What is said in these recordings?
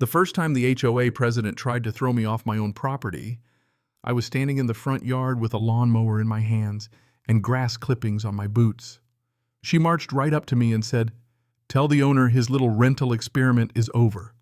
The first time the HOA president tried to throw me off my own property, I was standing in the front yard with a lawnmower in my hands and grass clippings on my boots. She marched right up to me and said, "Tell the owner his little rental experiment is over."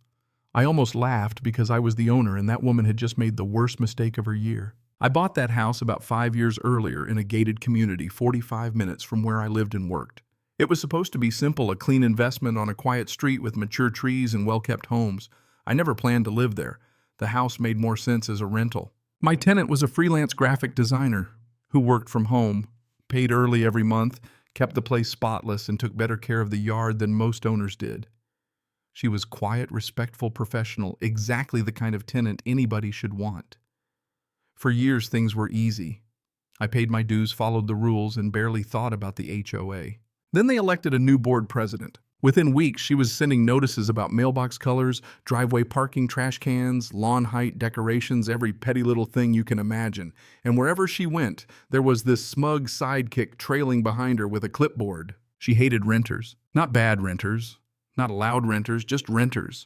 I almost laughed because I was the owner and that woman had just made the worst mistake of her year. I bought that house about 5 years earlier in a gated community 45 minutes from where I lived and worked. It was supposed to be simple, a clean investment on a quiet street with mature trees and well-kept homes. I never planned to live there. The house made more sense as a rental. My tenant was a freelance graphic designer who worked from home, paid early every month, kept the place spotless, and took better care of the yard than most owners did. She was quiet, respectful, professional, exactly the kind of tenant anybody should want. For years, things were easy. I paid my dues, followed the rules, and barely thought about the HOA. Then they elected a new board president. Within weeks, she was sending notices about mailbox colors, driveway parking, trash cans, lawn height, decorations, every petty little thing you can imagine. And wherever she went, there was this smug sidekick trailing behind her with a clipboard. She hated renters. Not bad renters, not loud renters, just renters.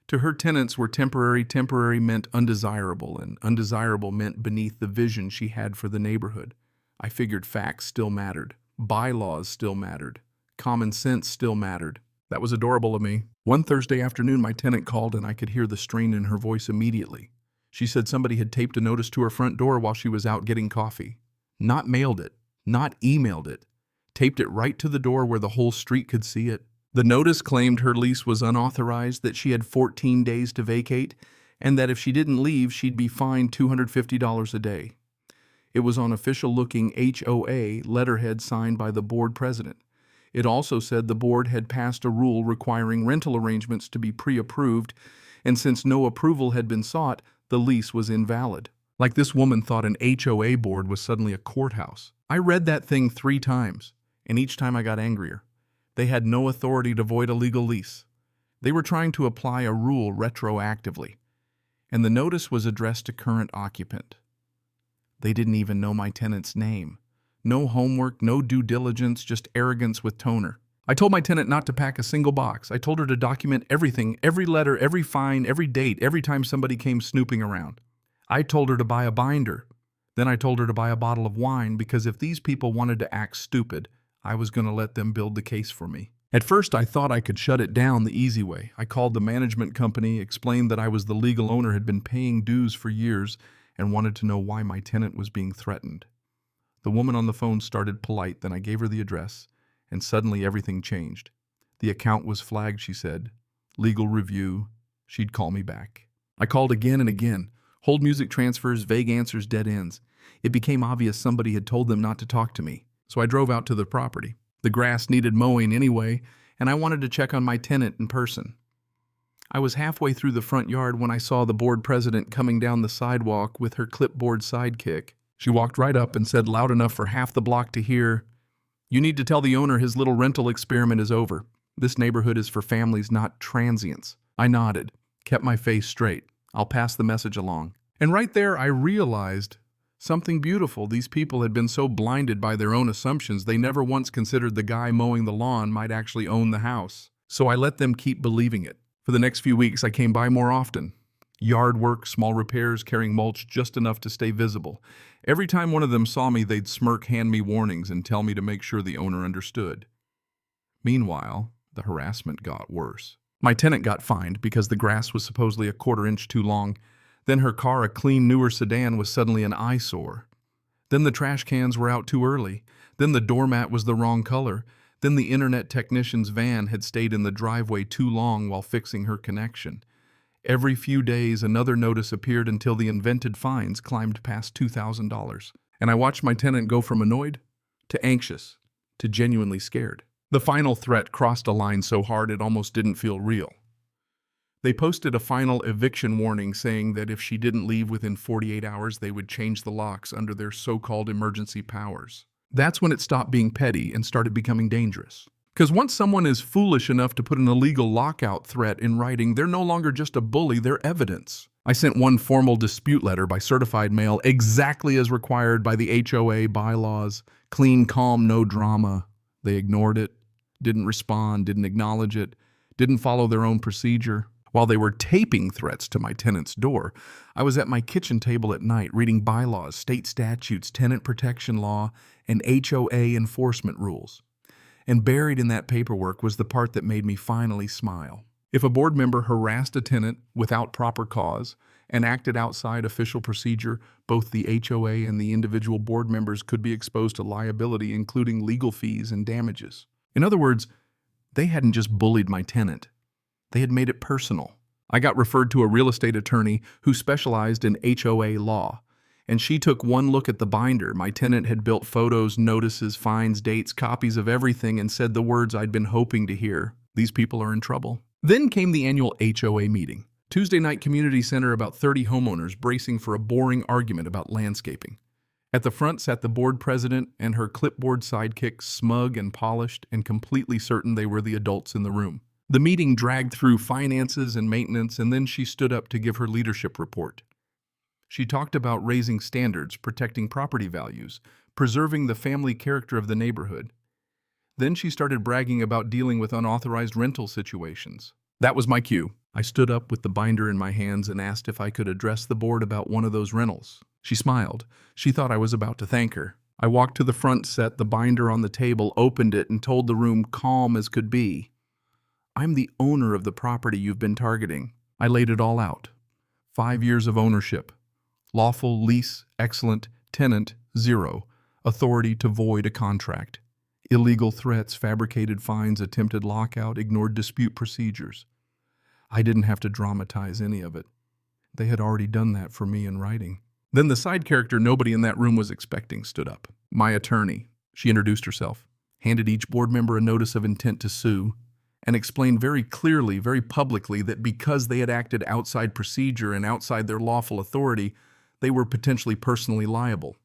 To her, tenants were temporary. Temporary meant undesirable, and undesirable meant beneath the vision she had for the neighborhood. I figured facts still mattered. Bylaws still mattered. Common sense still mattered. That was adorable of me. One Thursday afternoon, my tenant called and I could hear the strain in her voice immediately. She said somebody had taped a notice to her front door while she was out getting coffee. Not mailed it, not emailed it. Taped it right to the door where the whole street could see it. The notice claimed her lease was unauthorized, that she had 14 days to vacate, and that if she didn't leave, she'd be fined $250 a day. It was on official-looking HOA letterhead signed by the board president. It also said the board had passed a rule requiring rental arrangements to be pre-approved, and since no approval had been sought, the lease was invalid. Like this woman thought an HOA board was suddenly a courthouse. I read that thing 3 times, and each time I got angrier. They had no authority to void a legal lease. They were trying to apply a rule retroactively, and the notice was addressed to current occupant. They didn't even know my tenant's name. No homework, no due diligence, just arrogance with toner. I told my tenant not to pack a single box. I told her to document everything, every letter, every fine, every date, every time somebody came snooping around. I told her to buy a binder. Then I told her to buy a bottle of wine because if these people wanted to act stupid, I was going to let them build the case for me. At first, I thought I could shut it down the easy way. I called the management company, explained that I was the legal owner, had been paying dues for years, and wanted to know why my tenant was being threatened. The woman on the phone started polite, then I gave her the address, and suddenly everything changed. The account was flagged, she said. Legal review. She'd call me back. I called again and again. Hold music transfers, vague answers, dead ends. It became obvious somebody had told them not to talk to me. So I drove out to the property. The grass needed mowing anyway, and I wanted to check on my tenant in person. I was halfway through the front yard when I saw the board president coming down the sidewalk with her clipboard sidekick. She walked right up and said loud enough for half the block to hear, "You need to tell the owner his little rental experiment is over. This neighborhood is for families, not transients." I nodded, kept my face straight. I'll pass the message along. And right there I realized something beautiful. These people had been so blinded by their own assumptions, they never once considered the guy mowing the lawn might actually own the house. So I let them keep believing it. For the next few weeks, I came by more often. Yard work, small repairs, carrying mulch just enough to stay visible. Every time one of them saw me, they'd smirk, hand me warnings, and tell me to make sure the owner understood. Meanwhile, the harassment got worse. My tenant got fined because the grass was supposedly a 1/4 inch too long. Then her car, a clean, newer sedan, was suddenly an eyesore. Then the trash cans were out too early. Then the doormat was the wrong color. Then the internet technician's van had stayed in the driveway too long while fixing her connection. Every few days, another notice appeared until the invented fines climbed past $2,000. And I watched my tenant go from annoyed to anxious to genuinely scared. The final threat crossed a line so hard it almost didn't feel real. They posted a final eviction warning saying that if she didn't leave within 48 hours, they would change the locks under their so-called emergency powers. That's when it stopped being petty and started becoming dangerous. Because once someone is foolish enough to put an illegal lockout threat in writing, they're no longer just a bully, they're evidence. I sent one formal dispute letter by certified mail exactly as required by the HOA bylaws. Clean, calm, no drama. They ignored it, didn't respond, didn't acknowledge it, didn't follow their own procedure. While they were taping threats to my tenant's door, I was at my kitchen table at night reading bylaws, state statutes, tenant protection law, and HOA enforcement rules. And buried in that paperwork was the part that made me finally smile. If a board member harassed a tenant without proper cause and acted outside official procedure, both the HOA and the individual board members could be exposed to liability, including legal fees and damages. In other words, they hadn't just bullied my tenant. They had made it personal. I got referred to a real estate attorney who specialized in HOA law, and she took one look at the binder. My tenant had built photos, notices, fines, dates, copies of everything, and said the words I'd been hoping to hear. These people are in trouble. Then came the annual HOA meeting. Tuesday night community center, about 30 homeowners bracing for a boring argument about landscaping. At the front sat the board president and her clipboard sidekick, smug and polished and completely certain they were the adults in the room. The meeting dragged through finances and maintenance, and then she stood up to give her leadership report. She talked about raising standards, protecting property values, preserving the family character of the neighborhood. Then she started bragging about dealing with unauthorized rental situations. That was my cue. I stood up with the binder in my hands and asked if I could address the board about one of those rentals. She smiled. She thought I was about to thank her. I walked to the front, set the binder on the table, opened it, and told the room calm as could be, "I'm the owner of the property you've been targeting." I laid it all out. 5 years of ownership. Lawful lease, excellent. Tenant, 0. Authority to void a contract. Illegal threats, fabricated fines, attempted lockout, ignored dispute procedures. I didn't have to dramatize any of it. They had already done that for me in writing. Then the side character nobody in that room was expecting stood up. My attorney. She introduced herself, handed each board member a notice of intent to sue, and explained very clearly, very publicly, that because they had acted outside procedure and outside their lawful authority, they were potentially personally liable.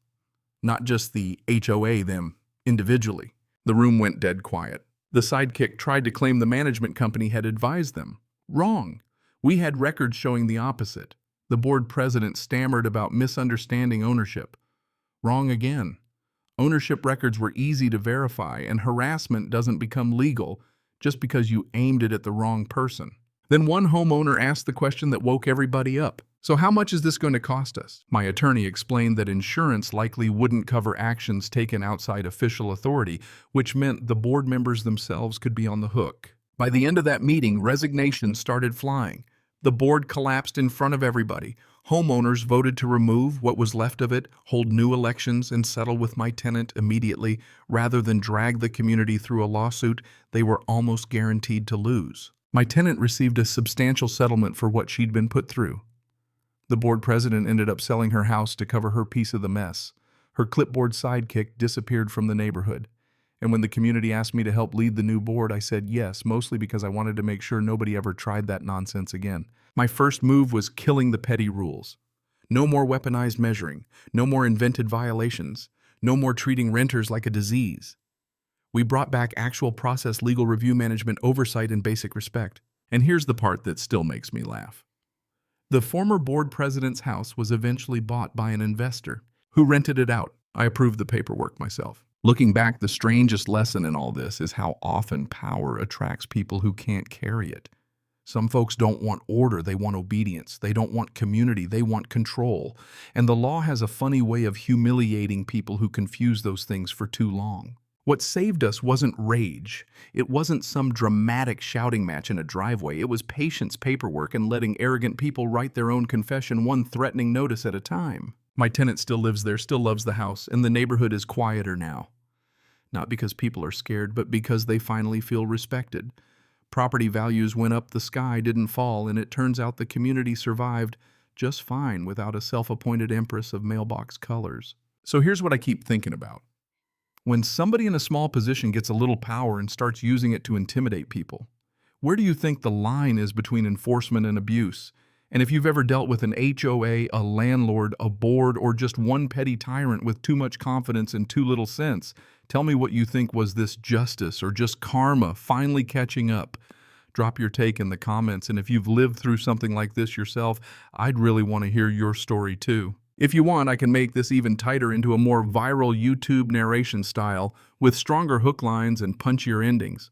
Not just the HOA, them, individually. The room went dead quiet. The sidekick tried to claim the management company had advised them. Wrong. We had records showing the opposite. The board president stammered about misunderstanding ownership. Wrong again. Ownership records were easy to verify, and harassment doesn't become legal just because you aimed it at the wrong person. Then one homeowner asked the question that woke everybody up. "So how much is this going to cost us?" My attorney explained that insurance likely wouldn't cover actions taken outside official authority, which meant the board members themselves could be on the hook. By the end of that meeting, resignations started flying. The board collapsed in front of everybody. Homeowners voted to remove what was left of it, hold new elections, and settle with my tenant immediately, rather than drag the community through a lawsuit they were almost guaranteed to lose. My tenant received a substantial settlement for what she'd been put through. The board president ended up selling her house to cover her piece of the mess. Her clipboard sidekick disappeared from the neighborhood. And when the community asked me to help lead the new board, I said yes, mostly because I wanted to make sure nobody ever tried that nonsense again. My first move was killing the petty rules. No more weaponized measuring, no more invented violations, no more treating renters like a disease. We brought back actual process, legal review, management oversight, and basic respect. And here's the part that still makes me laugh. The former board president's house was eventually bought by an investor who rented it out. I approved the paperwork myself. Looking back, the strangest lesson in all this is how often power attracts people who can't carry it. Some folks don't want order, they want obedience. They don't want community, they want control. And the law has a funny way of humiliating people who confuse those things for too long. What saved us wasn't rage. It wasn't some dramatic shouting match in a driveway. It was patience, paperwork, and letting arrogant people write their own confession, one threatening notice at a time. My tenant still lives there, still loves the house, and the neighborhood is quieter now. Not because people are scared, but because they finally feel respected. Property values went up, the sky didn't fall, and it turns out the community survived just fine without a self-appointed empress of mailbox colors. So here's what I keep thinking about. When somebody in a small position gets a little power and starts using it to intimidate people, where do you think the line is between enforcement and abuse? And if you've ever dealt with an HOA, a landlord, a board, or just one petty tyrant with too much confidence and too little sense, tell me what you think. Was this justice or just karma finally catching up? Drop your take in the comments, and if you've lived through something like this yourself, I'd really want to hear your story too. If you want, I can make this even tighter into a more viral YouTube narration style with stronger hook lines and punchier endings.